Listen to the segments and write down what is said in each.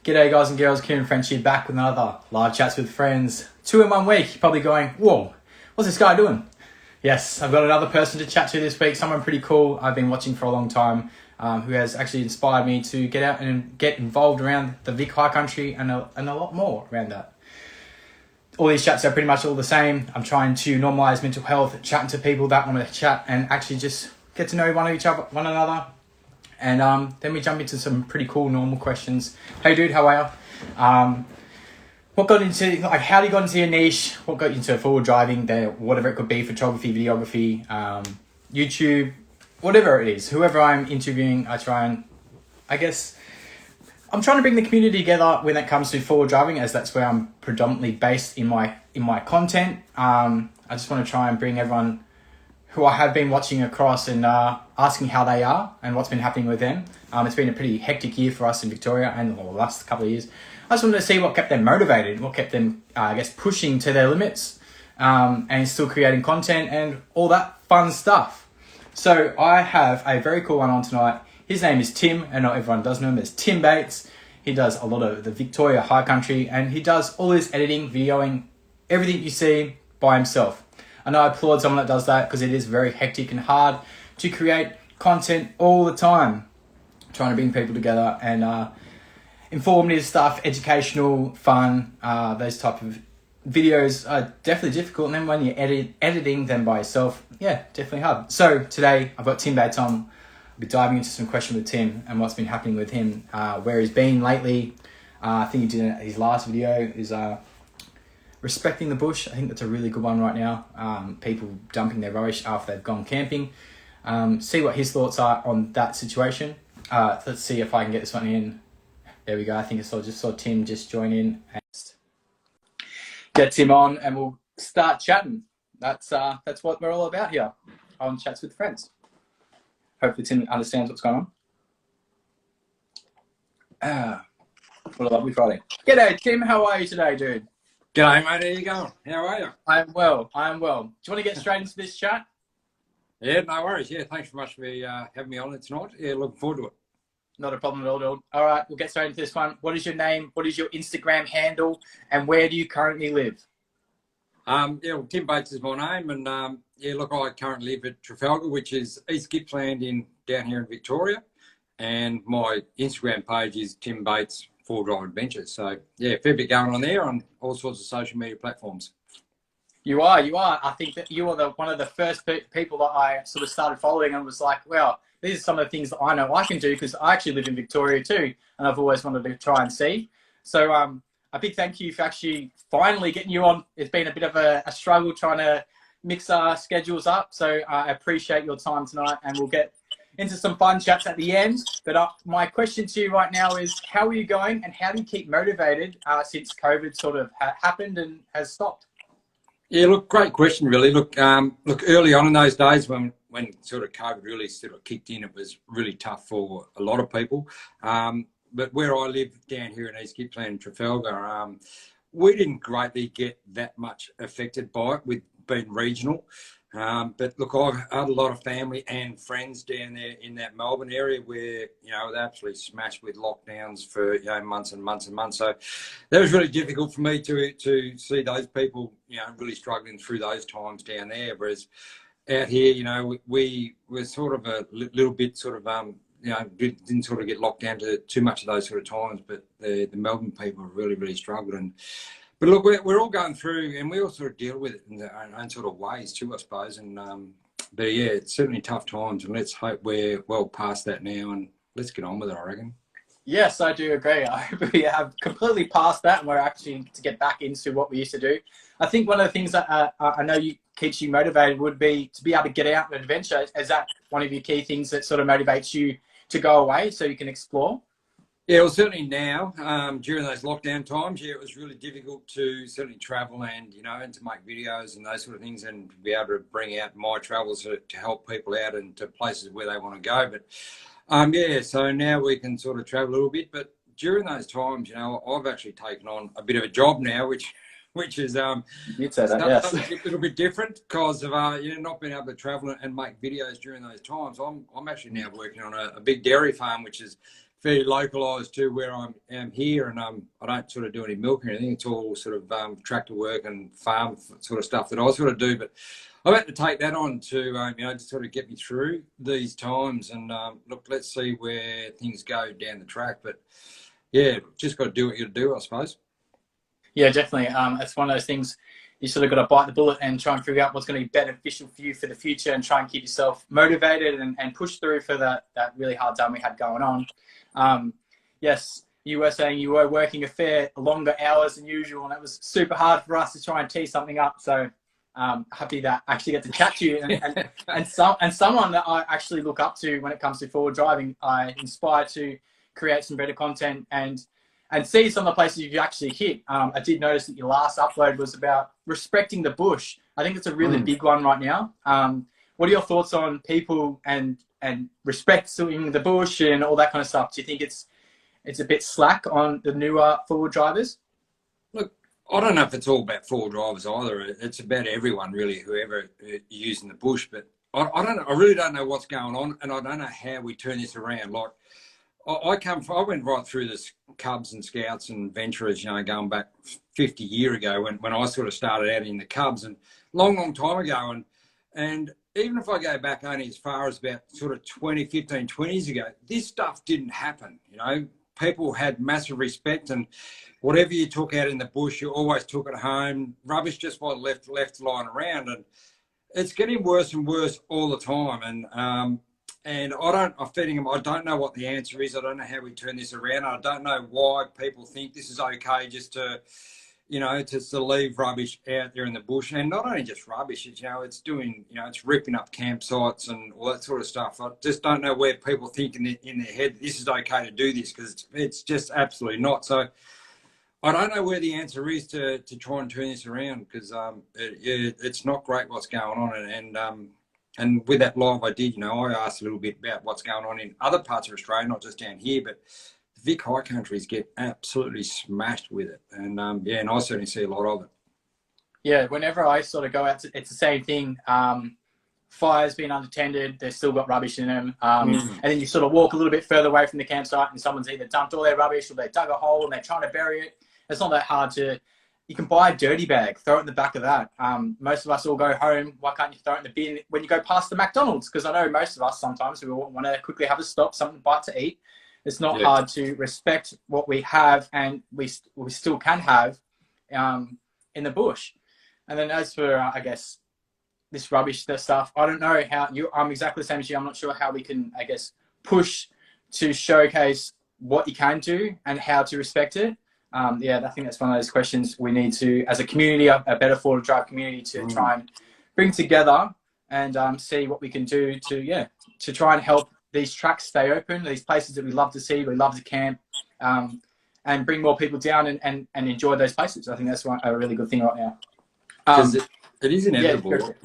G'day guys and girls, Kieran French here, back with another live chats with friends. 2 in 1 week. You're probably going, whoa, what's this guy doing? Yes, I've got another person to chat to this week, someone pretty cool I've been watching for a long time, who has actually inspired me to get out and get involved around the Vic High Country and a lot more around that. All these chats are pretty much all the same. I'm trying to normalise mental health, chatting to people that want to chat and actually just get to know one another. And then we jump into some pretty cool normal questions. Hey dude, how are you? What got into, how you got into your niche? What got you into forward driving, whatever it could be, photography, videography, YouTube, whatever it is. Whoever I'm interviewing, I'm trying to bring the community together when it comes to forward driving, as that's where I'm predominantly based in my content. I just want to try and bring everyone who I have been watching across and asking how they are and what's been happening with them. It's been a pretty hectic year for us in Victoria and the last couple of years. I just wanted to see what kept them motivated, what kept them, pushing to their limits and still creating content and all that fun stuff. So I have a very cool one on tonight. His name is Tim, and not everyone does know him as Tim Bates. He does a lot of the Victoria High Country, and he does all his editing, videoing, everything you see by himself. I know I applaud someone that does that because it is very hectic and hard to create content all the time. Trying to bring people together and informative stuff, educational, fun, those type of videos are definitely difficult. And then when you're editing them by yourself, yeah, definitely hard. So today I've got Tim Bates on. I'll be diving into some questions with Tim and what's been happening with him, where he's been lately. I think he did his last video is respecting the bush. I think that's a really good one right now. People dumping their rubbish after they've gone camping. See what his thoughts are on that situation. Let's see if I can get this one in. There we go. I think I just saw Tim just join in. And get Tim on and we'll start chatting. That's what we're all about here on Chats with Friends. Hopefully Tim understands what's going on. What a lovely Friday. G'day, Tim. How are you today, dude? G'day, mate. How you going? How are you? I'm well. Do you want to get straight into this chat? Yeah, no worries. Yeah, thanks very much for having me on it tonight. Yeah, looking forward to it. Not a problem at all, dude. All right, we'll get straight into this one. What is your name? What is your Instagram handle? And where do you currently live? Tim Bates is my name. And, I currently live at Trafalgar, which is East Gippsland down here in Victoria. And my Instagram page is Tim Bates Forward Drive Adventures. So, yeah, fair bit going on there on all sorts of social media platforms. You are. I think that you are one of the first people that I sort of started following and was like, well, these are some of the things that I know I can do because I actually live in Victoria too, and I've always wanted to try and see. So a big thank you for actually finally getting you on. It's been a bit of a struggle trying to mix our schedules up, so I appreciate your time tonight, and we'll get into some fun chats at the end. But my question to you right now is, how are you going and how do you keep motivated since COVID sort of happened and has stopped? Yeah, look, great question, really. Look, early on in those days when sort of COVID really sort of kicked in, it was really tough for a lot of people. But where I live down here in East Gippsland, Trafalgar, we didn't greatly get that much affected by it with being regional. But look, I've had a lot of family and friends down there in that Melbourne area where, they're absolutely smashed with lockdowns for, months and months and months. So that was really difficult for me to see those people, really struggling through those times down there. Whereas out here, we were sort of a little bit sort of, didn't sort of get locked down to too much of those sort of times. But the Melbourne people really, really struggled. But look, we're all going through, and we all sort of deal with it in our own sort of ways too, I suppose. And but yeah, it's certainly tough times, and let's hope we're well past that now, and let's get on with it, I reckon. Yes, I do agree. I hope we have completely passed that, and we're actually to get back into what we used to do. I think one of the things that I know keeps you motivated would be to be able to get out and adventure. Is that one of your key things that sort of motivates you to go away so you can explore? Yeah, well, certainly now, during those lockdown times, it was really difficult to certainly travel and, and to make videos and those sort of things and be able to bring out my travels to help people out and to places where they want to go. But, so now we can sort of travel a little bit. But during those times, I've actually taken on a bit of a job now, which is You'd say that, yes. a little bit different because of not being able to travel and make videos during those times. I'm actually now working on a big dairy farm, which is fairly localised to where I am here, and I don't sort of do any milk or anything. It's all sort of tractor work and farm sort of stuff that I sort of do. But I've had to take that on to to sort of get me through these times. And look, let's see where things go down the track. But yeah, just got to do what you got to do, I suppose. Yeah, definitely. It's one of those things you sort of got to bite the bullet and try and figure out what's going to be beneficial for you for the future, and try and keep yourself motivated and push through for that really hard time we had going on. Yes, you were saying you were working a fair longer hours than usual, and it was super hard for us to try and tee something up. So happy that I actually get to chat to you and someone that I actually look up to when it comes to forward driving. I inspire to create some better content and see some of the places you've actually hit. I did notice that your last upload was about respecting the bush. I think it's a really big one right now. What are your thoughts on people and respecting the bush and all that kind of stuff? Do you think it's a bit slack on the newer forward drivers? Look, I don't know if it's all about forward drivers either. It's about everyone really, whoever using the bush. But I really don't know what's going on, and I don't know how we turn this around. Like, I went right through this Cubs and Scouts and Venturers, going back 50 years ago when I sort of started out in the Cubs, and long time ago. And even if I go back only as far as about sort of 15, 20 years ago, this stuff didn't happen. People had massive respect, and whatever you took out in the bush, you always took it home. Rubbish just was left lying around, and it's getting worse and worse all the time. And I'm feeding them. I don't know what the answer is. I don't know how we turn this around. I don't know why people think this is okay just to, to leave rubbish out there in the bush. And not only just rubbish, it's doing, it's ripping up campsites and all that sort of stuff. I just don't know where people think in their head this is okay to do this, because it's just absolutely not. So I don't know where the answer is to try and turn this around, because it's not great what's going on. And with that live I did, I asked a little bit about what's going on in other parts of Australia, not just down here, but the Vic High Countries get absolutely smashed with it. And and I certainly see a lot of it. Yeah, whenever I sort of go out, it's the same thing. Fire's been unattended, they've still got rubbish in them. And then you sort of walk a little bit further away from the campsite and someone's either dumped all their rubbish or they dug a hole and they're trying to bury it. It's not that hard to... You can buy a dirty bag, throw it in the back of that. Most of us all go home. Why can't you throw it in the bin when you go past the McDonald's? Because I know most of us sometimes we want to quickly have a stop, something to bite to eat. It's not hard to respect what we have, and we still can have in the bush. And then as for, I guess, this rubbish stuff, I don't know how I'm exactly the same as you. I'm not sure how we can, I guess, push to showcase what you can do and how to respect it. I think that's one of those questions we need to, as a community, a better forward drive community, to try and bring together and see what we can do to try and help these tracks stay open, these places that we love to see, we love to camp, and bring more people down and enjoy those places. I think that's a really good thing right now. Because it is inevitable.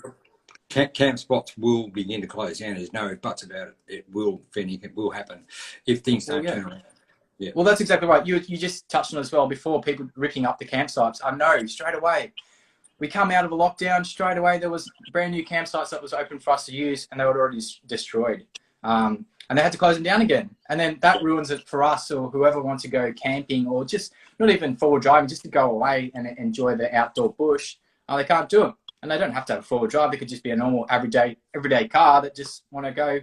Camp spots will begin to close down. There's no buts about it. It will happen if things don't turn around. Yeah. Well, that's exactly right. You just touched on it as well before, people ripping up the campsites. I know, straight away. We come out of a lockdown, straight away there was brand new campsites that was open for us to use, and they were already destroyed. And they had to close them down again. And then that ruins it for us or whoever wants to go camping, or just not even forward driving, just to go away and enjoy the outdoor bush. They can't do it. And they don't have to have a forward drive. It could just be a normal everyday car that just want to go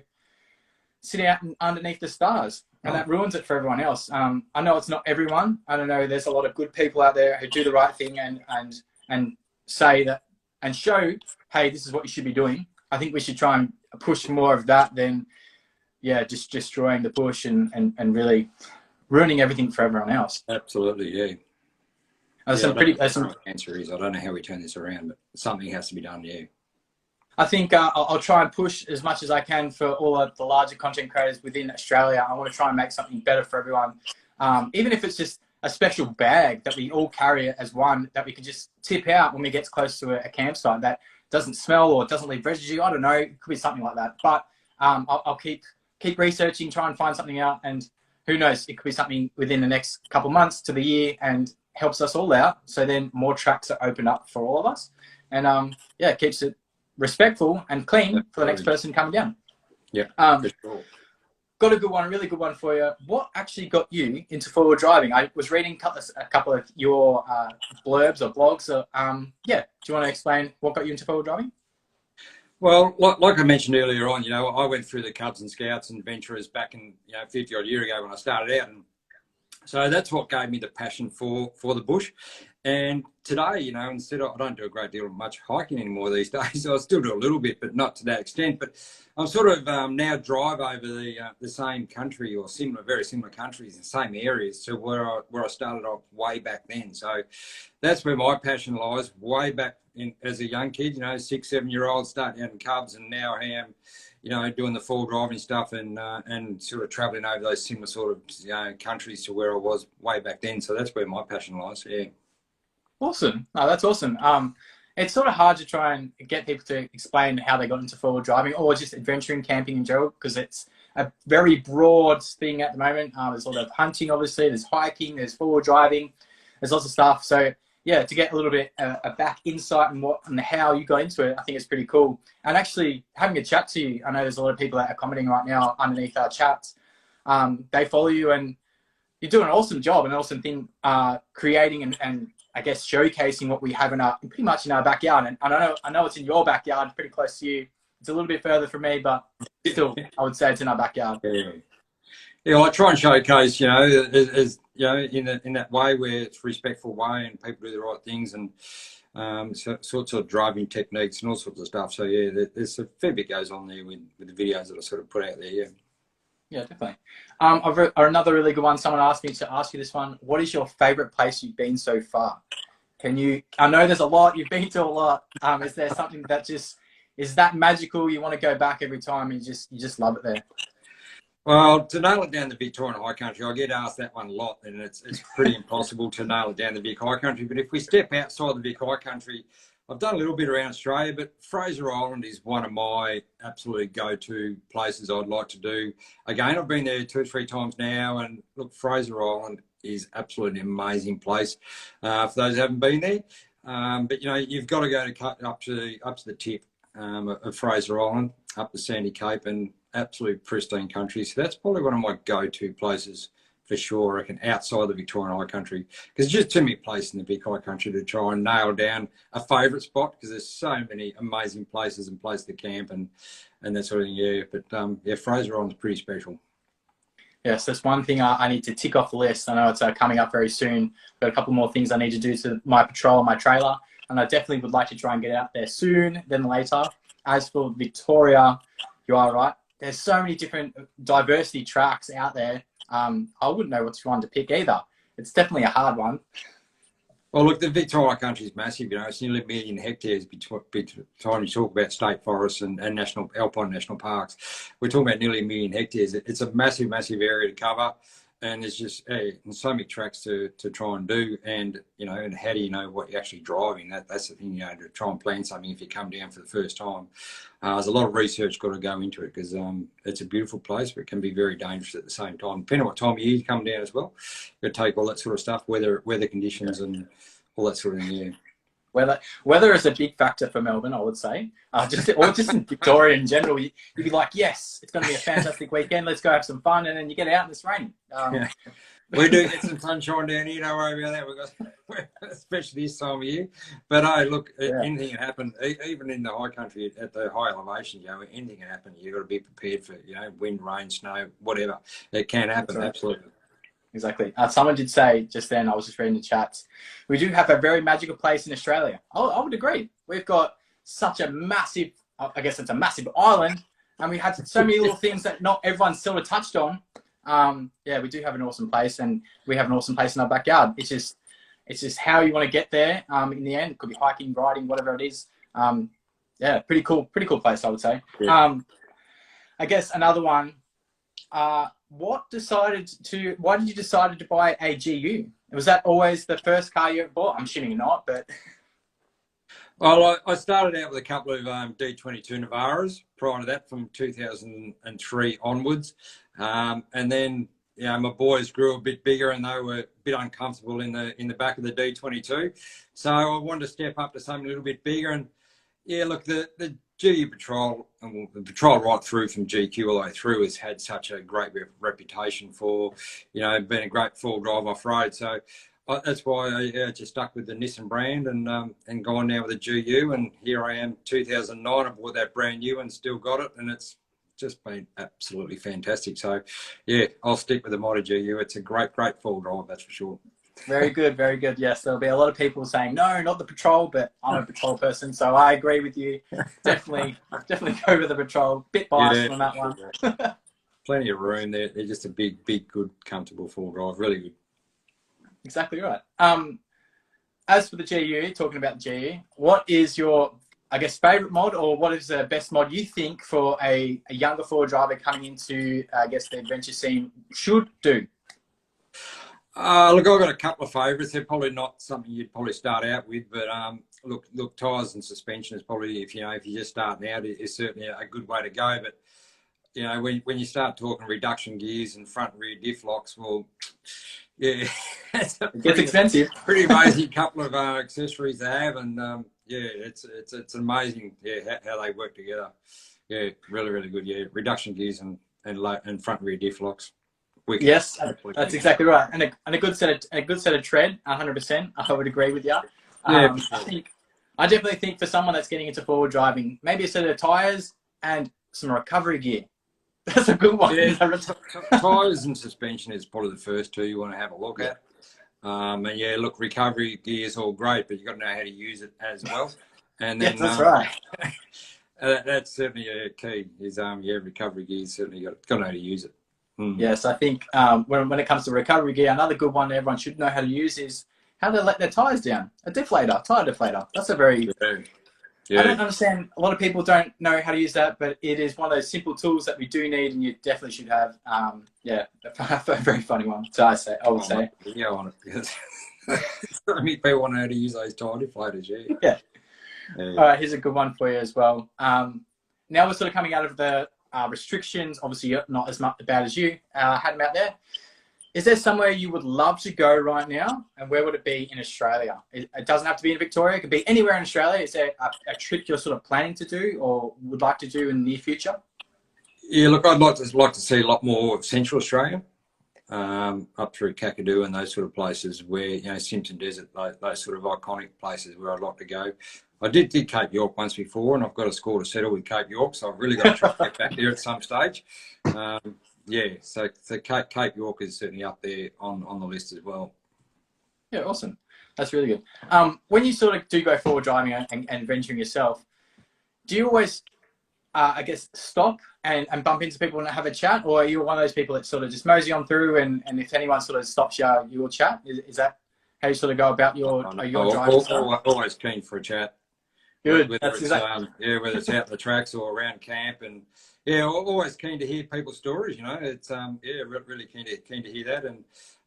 sit out underneath the stars. And that ruins it for everyone else. I know it's not everyone. I don't know. There's a lot of good people out there who do the right thing and say that and show, hey, this is what you should be doing. I think we should try and push more of that than, just destroying the bush and really ruining everything for everyone else. Absolutely, yeah. Answer is I don't know how we turn this around, but something has to be done. Yeah. I think I'll try and push as much as I can for all of the larger content creators within Australia. I want to try and make something better for everyone. Even if it's just a special bag that we all carry as one, that we can just tip out when we get close to a campsite that doesn't smell or doesn't leave residue. I don't know. It could be something like that. But I'll keep researching, try and find something out. And who knows, it could be something within the next couple months to the year and helps us all out. So then more tracks are opened up for all of us. And it keeps it respectful and clean for the next person coming down. Yeah, for sure. got a good one, a really good one for you. What actually got you into four-wheel driving? I was reading a couple of your blurbs or blogs. Yeah, do you want to explain what got you into four-wheel driving? Well, like I mentioned earlier on, I went through the Cubs and Scouts and Venturers back in 50 odd year ago when I started out, and so that's what gave me the passion for the bush. And today, instead of, I don't do a great deal of much hiking anymore these days. So I still do a little bit, but not to that extent. But I'm sort of now drive over the same country or very similar countries in the same areas to where I started off way back then. So that's where my passion lies. Way back as a young kid, 6, 7 year old, starting out in Cubs, and now I am, doing the full driving stuff and sort of traveling over those similar sort of countries to where I was way back then. So that's where my passion lies. Yeah. Awesome. Oh, that's awesome. It's sort of hard to try and get people to explain how they got into four-wheel driving or just adventuring, camping in general, because it's a very broad thing at the moment. There's a lot of hunting, obviously. There's hiking. There's four-wheel driving. There's lots of stuff. So yeah, to get a little bit a back insight and how you got into it, I think it's pretty cool. And actually having a chat to you, I know there's a lot of people that are commenting right now underneath our chats. They follow you, and you're doing an awesome job, an awesome thing, creating and I guess showcasing what we have pretty much in our backyard. And I know it's in your backyard, pretty close to you. It's a little bit further from me, but still, I would say it's in our backyard. Yeah, I try and showcase, as in that way where it's a respectful way and people do the right things, and sorts of driving techniques and all sorts of stuff. So yeah, there's a fair bit goes on there with the videos that I sort of put out there. Yeah. Yeah, definitely. Another really good one. Someone asked me to ask you this one. What is your favorite place you've been so far? I know there's a lot. You've been to a lot. Is there something that just is that magical? You want to go back every time and you just love it there? Well, to nail it down the Victorian High Country, I get asked that one a lot, and it's pretty impossible to nail it down the Vic High Country. But if we step outside the Vic High Country, I've done a little bit around Australia, but Fraser Island is one of my absolute go-to places I'd like to do. Again, I've been there 2 or 3 times now, and look, Fraser Island is absolutely an amazing place for those who haven't been there. But you've got to go up to the tip of Fraser Island, up the Sandy Cape, and absolute pristine country. So that's probably one of my go-to places for sure, I reckon, outside the Victorian High Country, because there's just too many places in the Vic High Country to try and nail down a favourite spot, because there's so many amazing places and places to camp and that sort of thing. Yeah, but yeah, Fraser Island's pretty special. Yes, that's one thing I need to tick off the list. I know it's coming up very soon. Got a couple more things I need to do to my patrol, my trailer, and I definitely would like to try and get out there soon than later. As for Victoria, you are right. There's so many different diversity tracks out there. I wouldn't know which one to pick either. It's definitely a hard one. Well, look, the Victoria country is massive. It's nearly 1 million hectares between time you talk about state forests and national alpine national parks. We're talking about nearly 1 million hectares. It's a massive, massive area to cover, and there's just so many tracks to try and do. And and how do you know what you're actually driving? That's the thing. To try and plan something if you come down for the first time. There's a lot of research got to go into it, because it's a beautiful place, but it can be very dangerous at the same time. Depending on what time of year you come down as well, you take all that sort of stuff, weather conditions and all that sort of thing. Yeah. Weather is a big factor for Melbourne, I would say. Just in Victoria in general, you'd be like, yes, it's going to be a fantastic weekend. Let's go have some fun, and then you get out and it's raining. Yeah. We do get some sunshine down here. Don't worry about that. We've got, especially this time of year. But look, anything can happen. Even in the high country, at the high elevation, anything can happen. You've got to be prepared for wind, rain, snow, whatever. It can happen. Right. Absolutely. Exactly. Someone did say just then, I was just reading the chats, we do have a very magical place in Australia. I would agree. We've got such a massive, I guess it's a massive island, and we had so many little things that not everyone's sort of touched on. Yeah, we do have an awesome place, and we have an awesome place in our backyard. It's just how you want to get there. In the end, it could be hiking, riding, whatever it is. Yeah, pretty cool place, I would say. Yeah. I guess another one, why did you decide to buy a GU? Was that always the first car you ever bought? I'm assuming not, but. Well, I started out with a couple of D22 Navaras prior to that, from 2003 onwards. And then, my boys grew a bit bigger, and they were a bit uncomfortable in the back of the D22. So I wanted to step up to something a little bit bigger. And, Yeah, look, the GU patrol, and the patrol right through from GQ all the way through has had such a great reputation for, being a great full drive off road. So that's why I just stuck with the Nissan brand and gone now with the GU. And here I am, 2009. I bought that brand new and still got it, and it's just been absolutely fantastic. So yeah, I'll stick with the Mighty GU. It's a great full drive, that's for sure. Very good, very good. Yes, there'll be a lot of people saying no, not the patrol, but I'm a patrol person, so I agree with you. Definitely go with the patrol. Bit biased on that one. Plenty of room there. They're just a big, good, comfortable full drive. Really good. Exactly right. As for the GU, talking about the GU, what is your, I guess, favourite mod, or what is the best mod you think for a younger four driver coming into, I guess, the adventure scene should do? Look, I've got a couple of favourites. They're probably not something you'd probably start out with, but look, tyres and suspension is probably, if you're just starting out, is certainly a good way to go. But when you start talking reduction gears and front and rear diff locks, well, yeah, it's expensive. Pretty amazing couple of accessories they have, and it's amazing, how they work together. Yeah, really good. Yeah, reduction gears and front and rear diff locks. Yes, that's exactly right, and a good set of tread, 100%. I would agree with you. Yeah, I definitely think for someone that's getting into forward driving, maybe a set of tyres and some recovery gear. That's a good one. Yeah, tyres and suspension is probably the first two you want to have a look at. And yeah, look, recovery gear is all great, but you've got to know how to use it as well. And then yes, that's right. That's certainly a key. Is recovery gear, certainly got to know how to use it. Yes, I think when it comes to recovery gear, another good one everyone should know how to use is how to let their tyres down. A deflator, tyre deflator. That's a very... Yeah. I don't understand. A lot of people don't know how to use that, but it is one of those simple tools that we do need, and you definitely should have. A very funny one. So I would say. Yeah, on it, because so many people want to know how to use those tyre deflators. Yeah. All right, here's a good one for you as well. Now we're sort of coming out of the restrictions. Obviously, you're not as bad as you had them out there. Is there somewhere you would love to go right now, and where would it be in Australia? It doesn't have to be in Victoria. It could be anywhere in Australia. Is there a trip you're sort of planning to do or would like to do in the near future? Yeah, look, I'd like to see a lot more of Central Australia, up through Kakadu and those sort of places where, Simpson Desert, those sort of iconic places where I'd like to go. I did Cape York once before, and I've got a score to settle with Cape York, so I've really got to try to get back there at some stage. Yeah, so Cape York is certainly up there on the list as well. Yeah, awesome. That's really good. When you sort of do go forward driving and venturing yourself, do you always, I guess, stop and bump into people and have a chat? Or are you one of those people that sort of just mosey on through and if anyone sort of stops you, you'll chat? Is that how you sort of go about your driving? Always keen for a chat. Good. Whether it's whether it's out in the tracks or around camp, and always keen to hear people's stories. It's really keen to hear that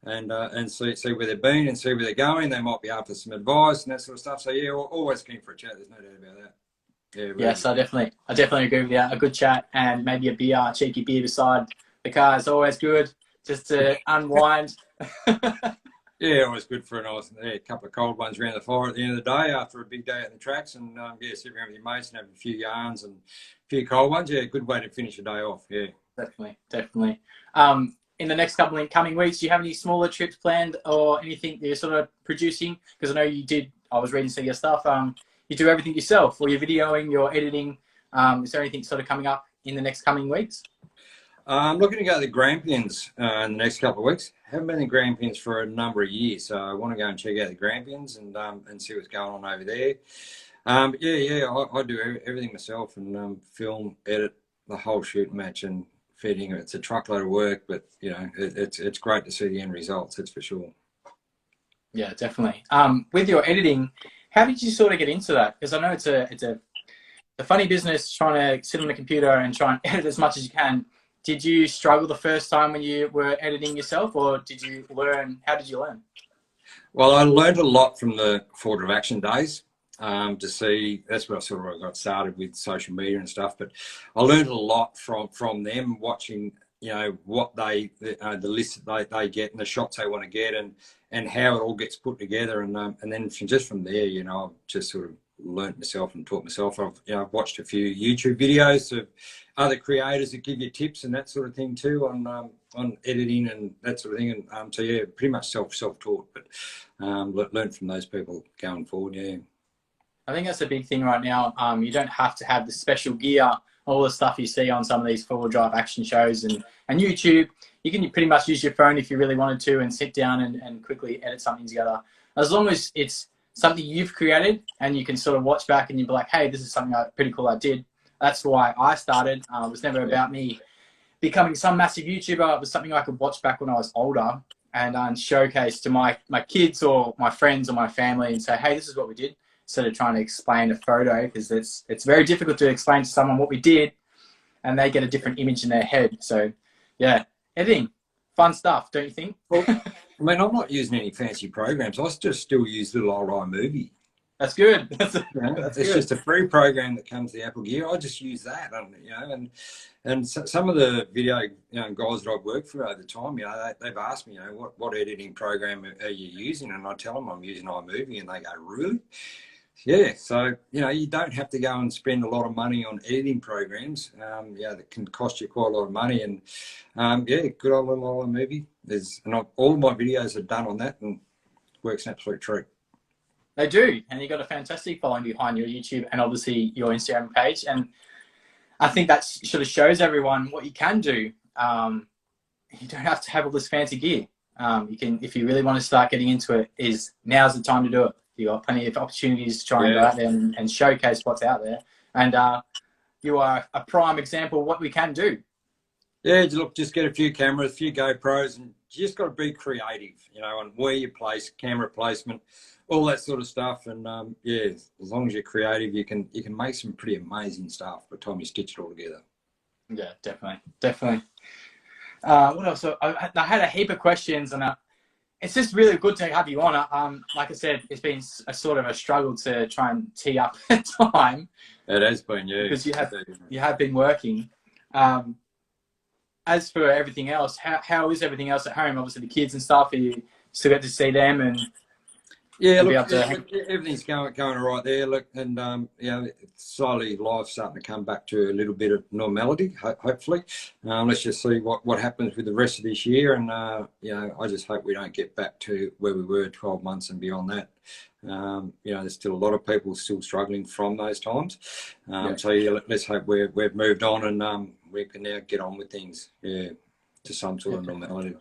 and see where they've been and see where they're going. They might be after some advice and that sort of stuff. So always keen for a chat. There's no doubt about that. Yeah, really yes, I definitely agree with you. A good chat and maybe a cheeky beer beside the car is always good, just to unwind. Yeah, always good for a nice couple of cold ones around the fire at the end of the day after a big day at the tracks, and sit around with your mates and have a few yarns and a few cold ones. Yeah, good way to finish a day off. Yeah, definitely. In the next couple of coming weeks, do you have any smaller trips planned or anything that you're sort of producing? Because I know you did. I was reading some of your stuff. You do everything yourself, or you're videoing, you're editing. Is there anything sort of coming up in the next coming weeks? I'm looking to go to the Grampians in the next couple of weeks. Haven't been in Grampians for a number of years, so I want to go and check out the Grampians and see what's going on over there. I do everything myself and film, edit the whole shoot match and feeding. It's a truckload of work, but it's great to see the end results. That's for sure. Yeah, definitely. With your editing, how did you sort of get into that? Because I know it's a funny business trying to sit on the computer and try and edit as much as you can. Did you struggle the first time when you were editing yourself, or did you learn? How did you learn? Well, I learned a lot from the Forward of Action days. To see, that's where I sort of got started with social media and stuff. But I learned a lot from them, watching what the list that they get and the shots they want to get and how it all gets put together, and then just from there, I've just sort of learnt myself and taught myself. I've watched a few YouTube videos of other creators that give you tips and that sort of thing too on editing and that sort of thing. And so yeah, pretty much self-taught, but learned from those people going forward. Yeah. I think that's a big thing right now. You don't have to have the special gear, all the stuff you see on some of these four-wheel drive action shows and YouTube. You can pretty much use your phone if you really wanted to and sit down and quickly edit something together. As long as it's something you've created and you can sort of watch back and you'd be like, hey, this is something pretty cool I did. That's why I started. It was never about me becoming some massive YouTuber. It was something I could watch back when I was older and showcase to my kids or my friends or my family and say, hey, this is what we did. Instead of trying to explain a photo, because it's very difficult to explain to someone what we did and they get a different image in their head. So yeah, editing, fun stuff, don't you think? Well, I mean, I'm not using any fancy programs. I just still use little old iMovie. That's good. It's just a free program that comes to the Apple Gear. I just use that, and some of the video guys that I've worked for over time, they've asked me, what editing program are you using? And I tell them I'm using iMovie, and they go, really? Yeah, so you don't have to go and spend a lot of money on editing programs. That can cost you quite a lot of money, and good old little iMovie. All my videos are done on that, and it works an absolute treat. They do, and you've got a fantastic following behind your YouTube and obviously your Instagram page, and I think that sort of shows everyone what you can do. You don't have to have all this fancy gear. You can, if you really want to start getting into it, now's the time to do it. You've got plenty of opportunities to try and go out there and showcase what's out there. And you are a prime example of what we can do. Yeah, look, just get a few cameras, a few GoPros, and you just got to be creative, on where you place, camera placement, all that sort of stuff. And as long as you're creative, you can make some pretty amazing stuff by the time you stitch it all together. Yeah, definitely. What else? I had a heap of questions, and it's just really good to have you on. Like I said, it's been a sort of a struggle to try and tee up time. It has been, yeah. Because you have been working. As for everything else, how is everything else at home? Obviously, the kids and stuff. Are you still get to see them and? Yeah, look, everything's going all right there. Look, and slowly life's starting to come back to a little bit of normality, hopefully. Let's just see what happens with the rest of this year, and I just hope we don't get back to where we were 12 months and beyond that. There's still a lot of people still struggling from those times. So let's hope we've moved on and we can now get on with things, to some sort of normality.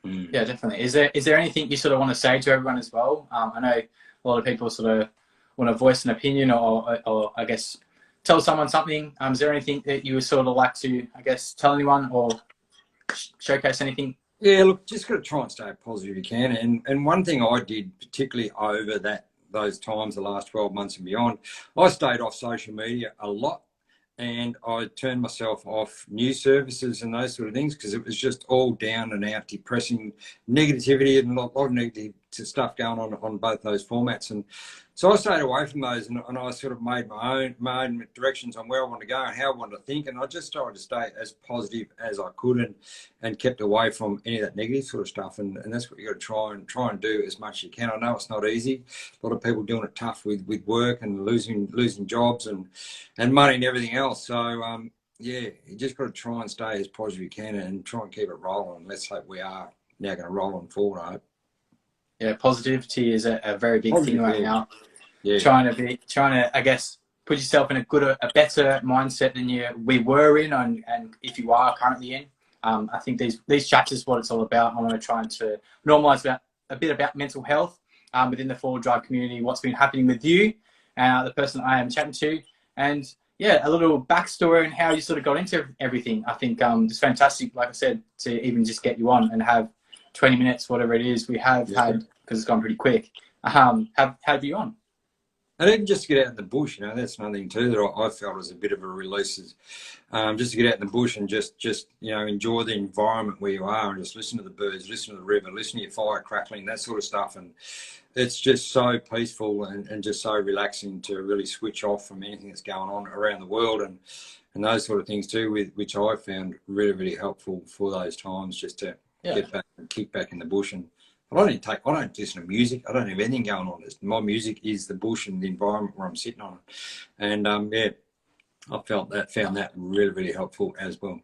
Yeah, definitely. Is there anything you sort of want to say to everyone as well? I know a lot of people sort of want to voice an opinion or I guess tell someone something. Is there anything that you would sort of like to, I guess, tell anyone or showcase anything? Yeah, look, just got to try and stay positive if you can. And one thing I did, particularly over those times, the last 12 months and beyond, I stayed off social media a lot. And I turned myself off news services and those sort of things because it was just all down and out, depressing negativity and a lot of negative stuff going on both those formats. And so I stayed away from those and I sort of made my own directions on where I want to go and how I wanted to think. And I just tried to stay as positive as I could and kept away from any of that negative sort of stuff. And that's what you got to try and do as much as you can. I know it's not easy. A lot of people doing it tough with work and losing jobs and money and everything else. So, you just got to try and stay as positive as you can and try and keep it rolling. Let's hope we are now going to roll on forward, I hope. Yeah, positivity is a very big thing right now. Yeah. Trying to, I guess, put yourself in a better mindset than we were in, and if you are currently in. I think these chapters is what it's all about. I want to try to normalise a bit about mental health within the four-wheel drive community, what's been happening with you, the person I am chatting to, and a little backstory and how you sort of got into everything. I think it's fantastic, like I said, to even just get you on and have 20 minutes, whatever it is we have had, because it's gone pretty quick, have you on. And even just to get out in the bush, that's another thing too that I felt was a bit of a release, just to get out in the bush and just enjoy the environment where you are and just listen to the birds, listen to the river, listen to your fire crackling, that sort of stuff. And it's just so peaceful and just so relaxing to really switch off from anything that's going on around the world and those sort of things too, which I found really, really helpful for those times, just to get back and kick back in the bush and I don't listen to music. I don't have anything going on. My music is the bush and the environment where I'm sitting on it. And yeah, found that really, really helpful as well.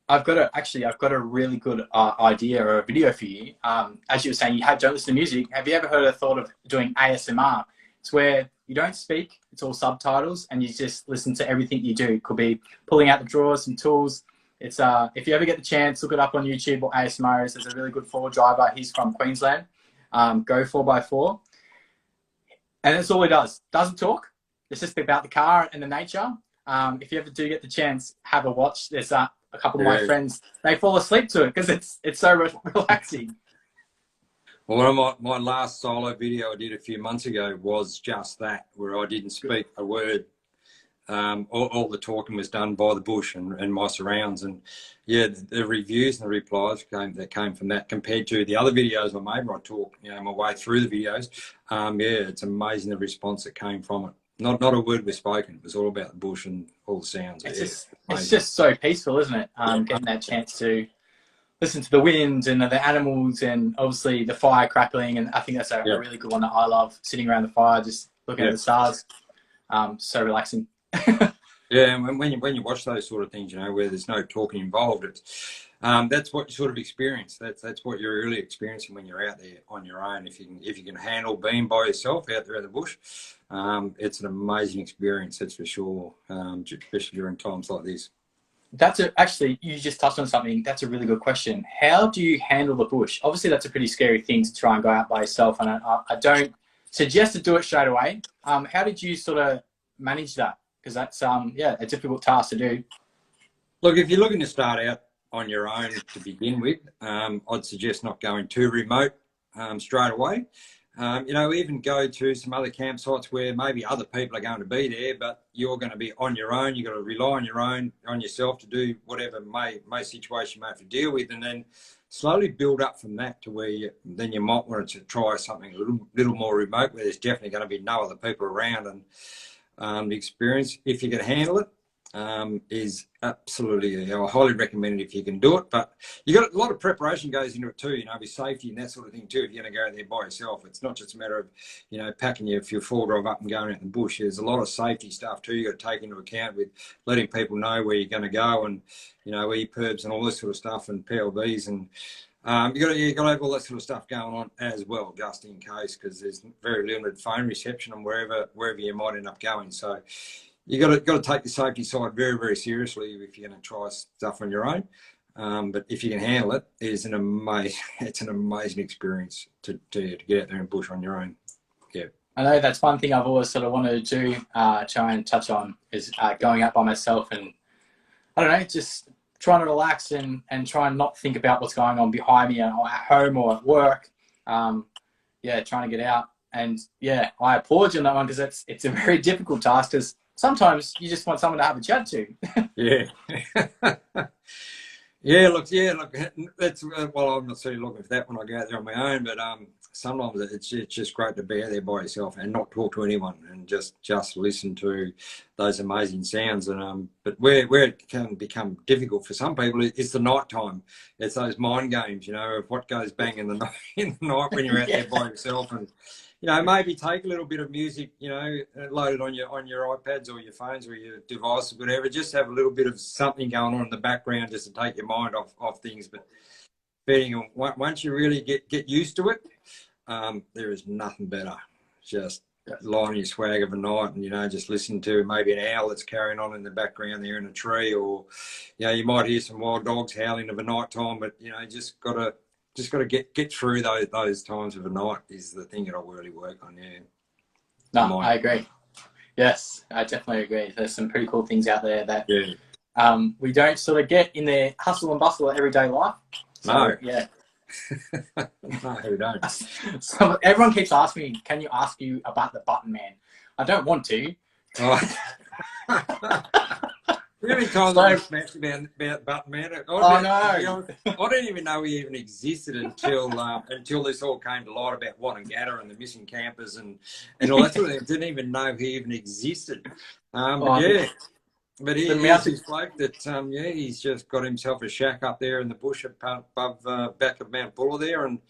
I've got a really good idea or a video for you. As you were saying, don't listen to music. Have you ever heard or thought of doing ASMR? It's where you don't speak, it's all subtitles, and you just listen to everything you do. It could be pulling out the drawers and tools. It's if you ever get the chance, look it up on YouTube or ASMR. There's a really good four driver. He's from Queensland. Go 4x4. And that's all he does. Doesn't talk. It's just about the car and the nature. If you ever do get the chance, have a watch. There's a couple of my friends, they fall asleep to it because it's so relaxing. Well, one of my last solo video I did a few months ago was just that, where I didn't speak a word. All the talking was done by the bush and my surrounds. And yeah, the reviews and the replies that came from that compared to the other videos I made where I talk, my way through the videos. Yeah, it's amazing the response that came from it. Not a word was spoken. It was all about the bush and all the sounds. It's just so peaceful, isn't it? Getting that chance to listen to the wind and the animals and obviously the fire crackling. And I think that's a really good one that I love, sitting around the fire, just looking at the stars. So relaxing. Yeah, and when you watch those sort of things, where there's no talking involved, it's that's what you sort of experience. That's what you're really experiencing when you're out there on your own. If you can handle being by yourself out there in the bush, it's an amazing experience. That's for sure. Especially during times like this. Actually, you just touched on something. That's a really good question. How do you handle the bush? Obviously, that's a pretty scary thing to try and go out by yourself, and I don't suggest to do it straight away. How did you sort of manage that? Because that's a difficult task to do. Look, if you're looking to start out on your own to begin with, I'd suggest not going too remote straight away. Even go to some other campsites where maybe other people are going to be there, but you're going to be on your own. You've got to rely on yourself to do whatever situation you may have to deal with, and then slowly build up from that to where you might want to try something a little more remote, where there's definitely going to be no other people around. And the experience, if you can handle it, is absolutely, I highly recommend it if you can do it. But you got a lot of preparation goes into it too, with safety and that sort of thing too. If you're going to go there by yourself, it's not just a matter of, packing your four drive up and going out in the bush. There's a lot of safety stuff too you got to take into account with letting people know where you're going to go and, EPIRBs and all this sort of stuff and PLBs and, you got to have all that sort of stuff going on as well, just in case, because there's very limited phone reception and wherever you might end up going. So you got to take the safety side very, very seriously if you're going to try stuff on your own. But if you can handle it, it's an amazing experience to get out there and bush on your own. Yeah. I know that's one thing I've always sort of wanted to do, try and touch on, is going out by myself and I don't know, just trying to relax and try and not think about what's going on behind me or at home or at work. Trying to get out. And I applaud you on that one because it's a very difficult task because sometimes you just want someone to have a chat to. Look, that's well, I'm not certainly looking for that when I go out there on my own, but sometimes it's just great to be out there by yourself and not talk to anyone and just listen to those amazing sounds. And but where it can become difficult for some people is the night time. It's those mind games, of what goes bang in the night when you're out there by yourself and. Maybe take a little bit of music, load it on your iPads or your phones or your device or whatever. Just have a little bit of something going on in the background just to take your mind off things. But once you really get used to it, there is nothing better. Just lying on your swag of a night and, just listen to maybe an owl that's carrying on in the background there in a tree or, you might hear some wild dogs howling of a night time, but, just got to get through those times of the night is the thing that I really work on. Yeah. No, I agree. Yes, I definitely agree. There's some pretty cool things out there that we don't sort of get in the hustle and bustle of everyday life. So, no. Yeah. No, we don't. So everyone keeps asking me, can you ask you about the button man? I don't want to. Oh. Every time I smashed about Button Man, I didn't even know he even existed until this all came to light about Watangata and the missing campers and all that sort of thing. I didn't even know he even existed. But he's this bloke that he's just got himself a shack up there in the bush above back of Mount Buller there, and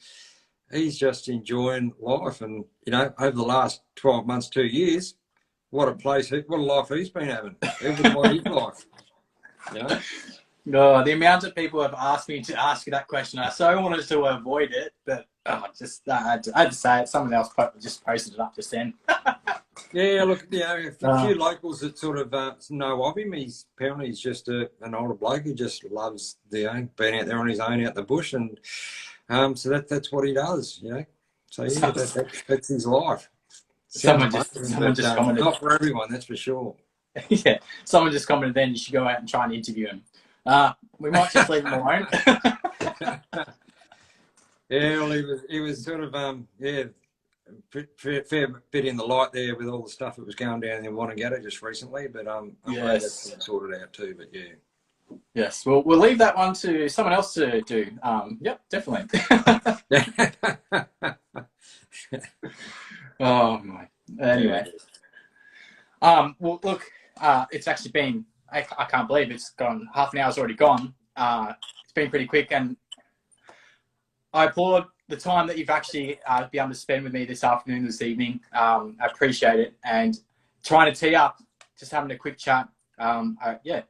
he's just enjoying life. And, you know, over the last 12 months, 2 years, what a life he's been having. Who wouldn't want his life, you know? No, the amount of people have asked me to ask you that question, I so wanted to avoid it, but I had to say it. Someone else just posted it up just then. Yeah, look, you know, a few locals that sort of know of him. Apparently he's just an older bloke who just loves being out there on his own out in the bush, and so that's what he does, you know. So yeah, that's his life. Someone just commented. Not for everyone, that's for sure. Yeah, someone just commented then you should go out and try and interview him. We might just leave him alone. Yeah, well, he was sort of fair bit in the light there with all the stuff that was going down in Wanagata just recently, but I'm glad that's been sorted out too. But yeah. Yes, we'll leave that one to someone else to do. Yep, definitely. Oh my. Anyway. Well, look, it's actually been. I can't believe it's gone. Half an hour's already gone. It's been pretty quick, and I applaud the time that you've actually been able to spend with me this afternoon, this evening. I appreciate it, and trying to tee up, just having a quick chat. Yeah,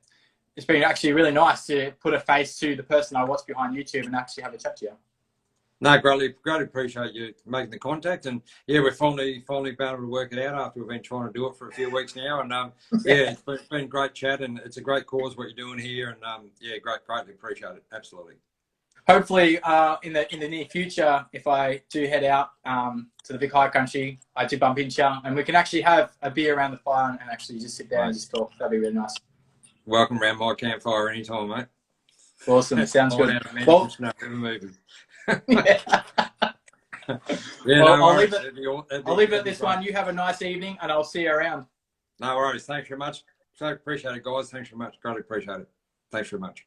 it's been actually really nice to put a face to the person I watch behind YouTube and actually have a chat to you. No, greatly appreciate you making the contact, and yeah, we're finally been able to work it out after we've been trying to do it for a few weeks now, and yeah, it's been great chat, and it's a great cause what you're doing here, and yeah, greatly appreciate it, absolutely. Hopefully, in the near future, if I do head out to the Vic High Country, I do bump into you, and we can actually have a beer around the fire and actually just sit there and just talk. That'd be really nice. Welcome around my campfire anytime, mate. Awesome, sounds good. Well, yeah. Yeah, well, no I'll leave it at this one. You have a nice evening, and I'll see you around. No worries. Thanks very much. So appreciate it, guys. Thanks very much. Greatly appreciate it. Thanks very much.